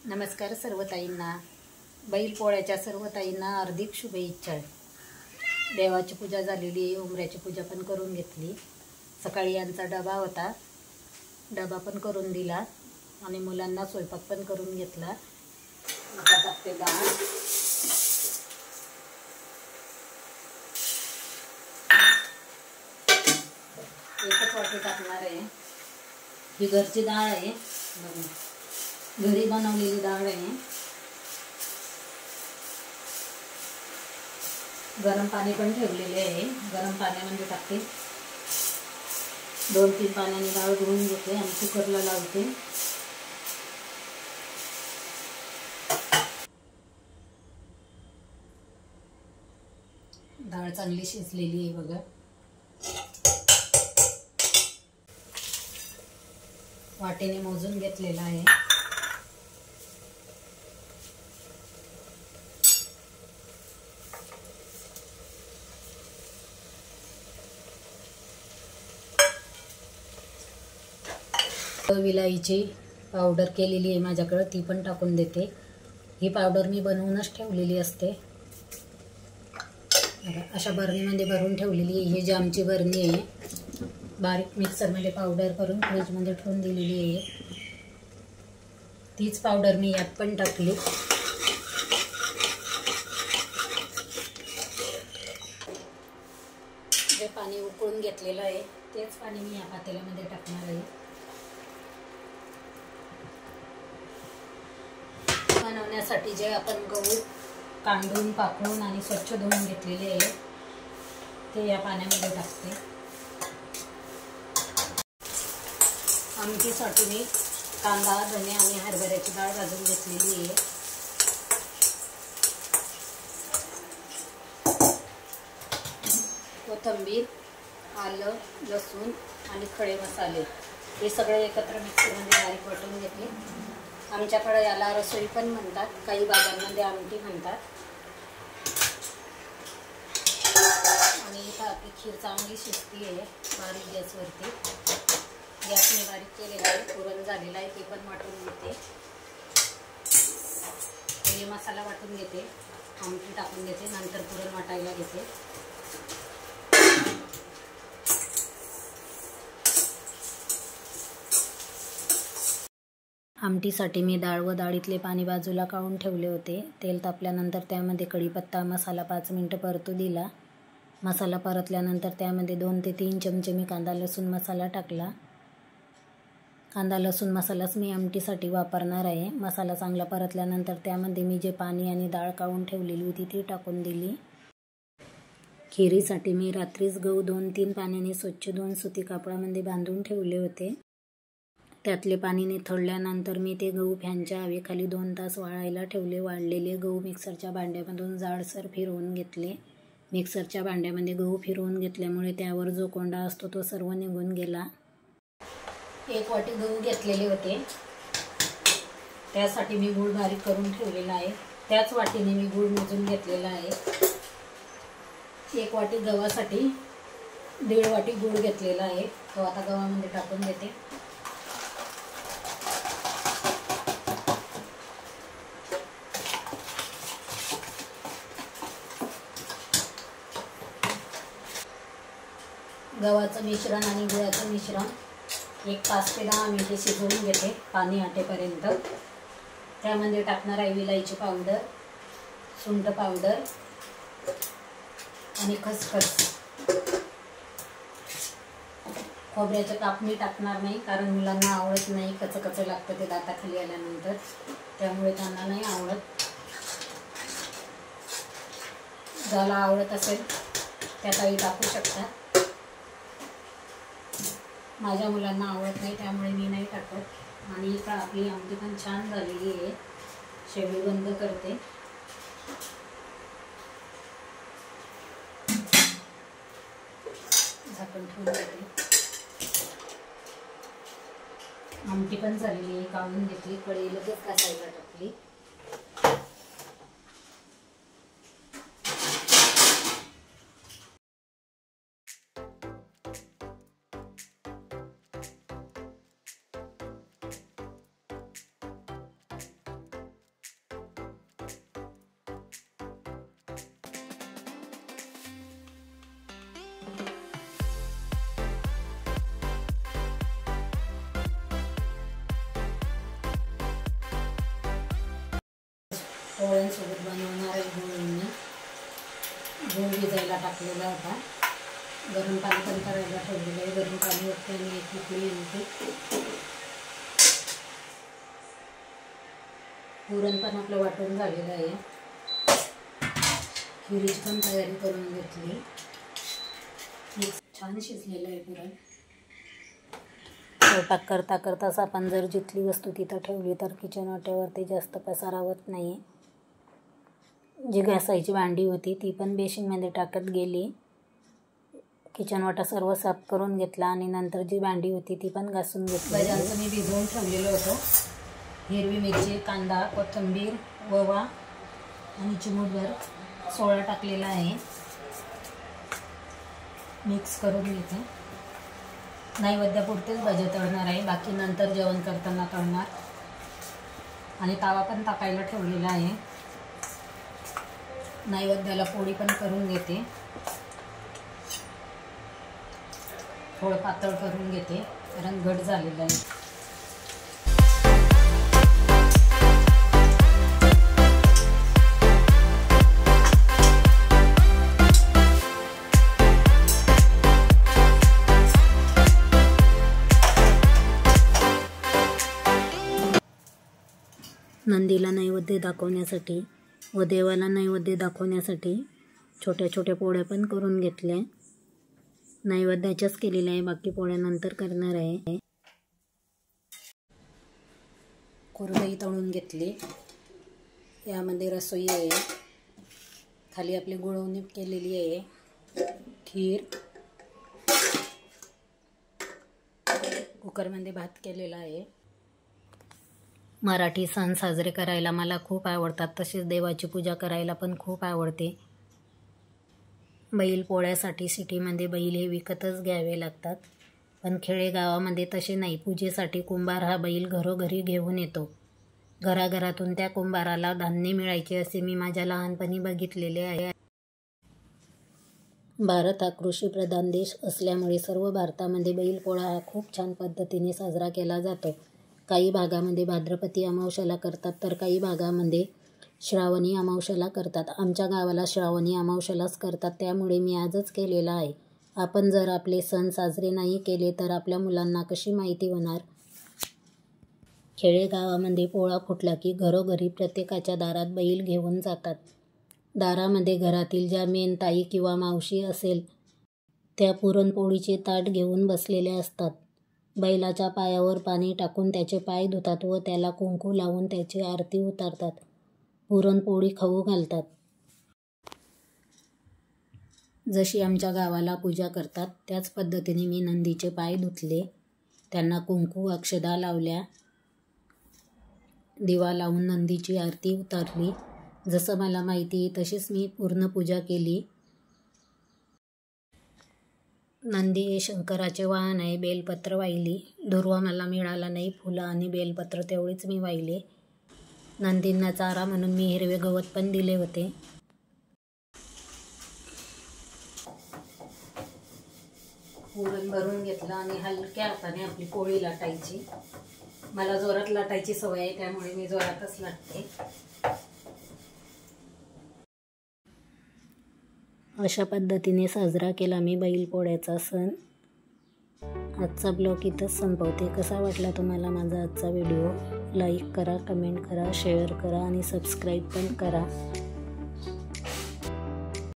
नमस्कार सर्व ताईंना, बैलपोळ्याच्या सर्व ताईंना हार्दिक शुभेच्छा. देवाची पूजा झालेली, उंबऱ्याची पूजा पण करून घेतली. सकाळी यांचा डबा होता, डबा पण करून दिला आणि मुलांना स्वयंपाक पण करून घेतला. आता टाकते डाळ. एकच वाटी टाकणार आहे. ही घरची डाळ आहे, घरी बनवलेली डाळ आहे. गरम पाणी पण ठेवलेले आहे. गरम पाण्यामध्ये टाकते. 2-3 पाण्याने डाळ धुवून घेते आणि कुकरला लावते. डाळ चांगली शिजलेली आहे बघा. वाटेने मोजून घेतलेला आहे. विलायची पावडर केलेली आहे माझ्याकडे, ती पण टाकून देते. ही पावडर मी बनवूनच ठेवलेली असते. अशा बरणीमध्ये भरून ठेवलेली आहे. ही जामची बरणी आहे. बारीक मिक्सरमध्ये पावडर करून फ्रीजमध्ये ठेवून दिलेली आहे. तीच पावडर मी यात पण टाकली. जे पाणी उकळून घेतलेलं आहे तेच पाणी मी या पातेल्यामध्ये टाकणार आहे. बनवण्यासाठी जे आपण गहू कांडून पाकडून आणि स्वच्छ धुवून घेतलेले आहे ते या पाण्यामध्ये टाकते. आमटीसाठी मी कांदा, धने आणि हरभऱ्याची डाळ भाजून घेतलेली आहे. कोथिंबीर, आलं, लसूण आणि खडे मसाले हे सगळे एकत्र मिक्सरमध्ये बारीक वाटून घेतले. आमच्याकडे याला रसोई पण म्हणतात, काही भागांमध्ये आमटी म्हणतात. आणि इथं आपली खीर चांगली शिजती आहे बारीक गॅसवरती. गॅस मी बारीक केलेला आहे, पुरण झालेला आहे, ते पण वाटून घेते. पहिले मसाला वाटून घेते, आमटी टाकून घेते, नंतर पुरण वाटायला घेते. आमटीसाठी मी डाळ व डाळीतले पाणी बाजूला काढून ठेवले होते. तेल तापल्यानंतर त्यामध्ये कढीपत्ता, मसाला 5 मिनिटं परतू दिला. मसाला परतल्यानंतर त्यामध्ये 2 ते 3 चमचे मी कांदा लसूण मसाला टाकला. कांदा लसूण मसालाच मी आमटीसाठी वापरणार आहे. मसाला चांगला परतल्यानंतर त्यामध्ये मी जे पाणी आणि डाळ काढून ठेवलेली होती ती टाकून दिली. खिरीसाठी मी रात्रीच गहू 2-3 पाण्याने स्वच्छ धुवून सुती कापडामध्ये बांधून ठेवले होते. त्यातले पाणी निथळल्यानंतर मी ते गहू फॅनच्या हवेखाली 2 तास वाळायला ठेवले. वाळलेले गहू मिक्सरच्या भांड्यामधून जाडसर फिरवून घेतले. मिक्सरच्या भांड्यामध्ये गहू फिरवून घेतल्यामुळे त्यावर जो कोंडा असतो तो सर्व निघून गेला. 1 वाटी गहू घेतलेले होते, त्यासाठी मी गूळ बारीक करून ठेवलेला आहे. त्याच वाटीने मी गूळ मोजून घेतलेला आहे. 1 वाटी गव्हासाठी 1.5 वाटी गूळ घेतलेला आहे. तो आता गव्हामध्ये टाकून देते. गव्हाचं मिश्रण आणि गुळाचं मिश्रण 5 ते 10 मिनिटे शिजवून घेते पाणी आटेपर्यंत. त्यामध्ये टाकणार आहे विलायची पावडर, सुंठ पावडर आणि खसखस. खोबऱ्याचे काप मी टाकणार नाही, कारण मुलांना आवडत नाही, कचकच लागतं ते दाताखाली आल्यानंतर, त्यामुळे त्यांना नाही आवडत. ज्याला आवडत असेल त्या काही टाकू शकता. माझ्या मुलांना आवडत नाही त्यामुळे मी नाही टाकत. आणि इथं आपली आमटी पण छान झालेली आहे. शेगडी बंद करते. झाकण ठेवून देते. आमटी पण झालेली आहे, काढून घेतली, कढई लगेच घासायला टाकली. पोळ्यांसोबत बनवणार आहे गूळ मी गूळ भिजायला टाकलेला होता. गरम पाणी पण करायला ठेवलेलं आहे. गरम पाणी होते आणि एक उकळी येते. पुरण पण आपलं वाटून झालेलं आहे. खिरीची पण तयारी करून घेतली. छान शिजलेलं आहे पुरण. स्वयंपाक करता करताच आपण जर जिथली वस्तू तिथं ठेवली तर किचन वाट्यावरती जास्त पसारा होत नाही. जी घासायची भांडी होती ती पण बेसिनमध्ये टाकत गेली. किचन वाटा सर्व साफ करून घेतला आणि नंतर जी भांडी होती ती पण घासून घेतली. भाज्यांचं मी भिजवून ठेवलेलं होतं. हिरवी मिरची, कांदा, कोथिंबीर, ओवा आणि चिमूटभर सोळा टाकलेला आहे. मिक्स करून घेते. नैवेद्यापुरतेच भाज्या तळणार आहे. बाकी नंतर जेवण करताना तळणार. आणि तावा पण तापायला ठेवलेला आहे. नैवेद्याला पोळी पण करून घेते. थोडं पातळ करून घेते कारण घट झालेलं आहे. नंदीला नैवेद्य दाखवण्यासाठी व देवाला नैवेद्य दाखवण्यासाठी छोट्या छोट्या पोळ्या पण करून घेतल्या. नैवेद्याच्याच केलेल्या आहे. बाकी पोळ्या नंतर करणार आहे. कुरडई तळून घेतली. यामध्ये रसोई आहे. खाली आपली गुळवणी केलेली आहे. खीर, कुकरमध्ये भात केलेला आहे. मराठी सण साजरे करायला मला खूप आवडतात. तसेच देवाची पूजा करायला पण खूप आवडते. बैल पोळ्यासाठी सिटीमध्ये बैल हे विकतच घ्यावे लागतात. पण खेडेगावामध्ये तसे नाही. पूजेसाठी कुंभार हा बैल घरोघरी घेऊन येतो. घराघरातून त्या कुंभाराला धान्य मिळायचे असे मी माझ्या लहानपणी बघितलेले आहे. भारत हा कृषीप्रधान देश असल्यामुळे सर्व भारतामध्ये बैलपोळा हा खूप छान पद्धतीने साजरा केला जातो. काही भागामध्ये भाद्रपदी अमावस्याला करतात तर काही भागामध्ये श्रावणी अमावस्याला करतात. आमच्या गावाला श्रावणी अमावस्यालाच करतात. त्यामुळे मी आजच केलेला आहे. आपण जर आपले सण साजरे नाही केले तर आपल्या मुलांना कशी माहिती होणार. खेडेगावामध्ये पोळा फुटला की घरोघरी प्रत्येकाच्या दारात बैल घेऊन जातात. दारामध्ये घरातील ज्या मेन ताई किंवा मावशी असेल त्या पुरणपोळीचे ताट घेऊन बसलेल्या असतात. बैलाच्या पायावर पाणी टाकून त्याचे पाय धुतात व त्याला कुंकू लावून त्याची आरती उतारतात. पुरणपोळी खाऊ घालतात. जशी आमच्या गावाला पूजा करतात त्याच पद्धतीने मी नंदीचे पाय धुतले. त्यांना कुंकू अक्षदा लावल्या. दिवा लावून नंदीची आरती उतारली. जसं मला माहिती तशीच मी पूर्ण पूजा केली. नंदी हे शंकराचे वाहन आहे. बेलपत्र वाहिली. दुर्वा मला मिळाला नाही. फुलं आणि बेलपत्र तेवढीच मी वाहिले. नंदींना चारा म्हणून मी हिरवे गवत पण दिले होते. पुरण भरून घेतलं आणि हलक्या हाताने आपली पोळी लाटायची. मला जोरात लाटायची सवय आहे त्यामुळे मी जोरातच लाटते. अशा पद्धतीने साजरा केला मी बैलपोळ्याचा सण. आजचा ब्लॉग इथंच संपवते. कसा वाटला तुम्हाला माझा आजचा व्हिडिओ? लाईक करा, कमेंट करा, शेअर करा आणि सबस्क्राईब पण करा.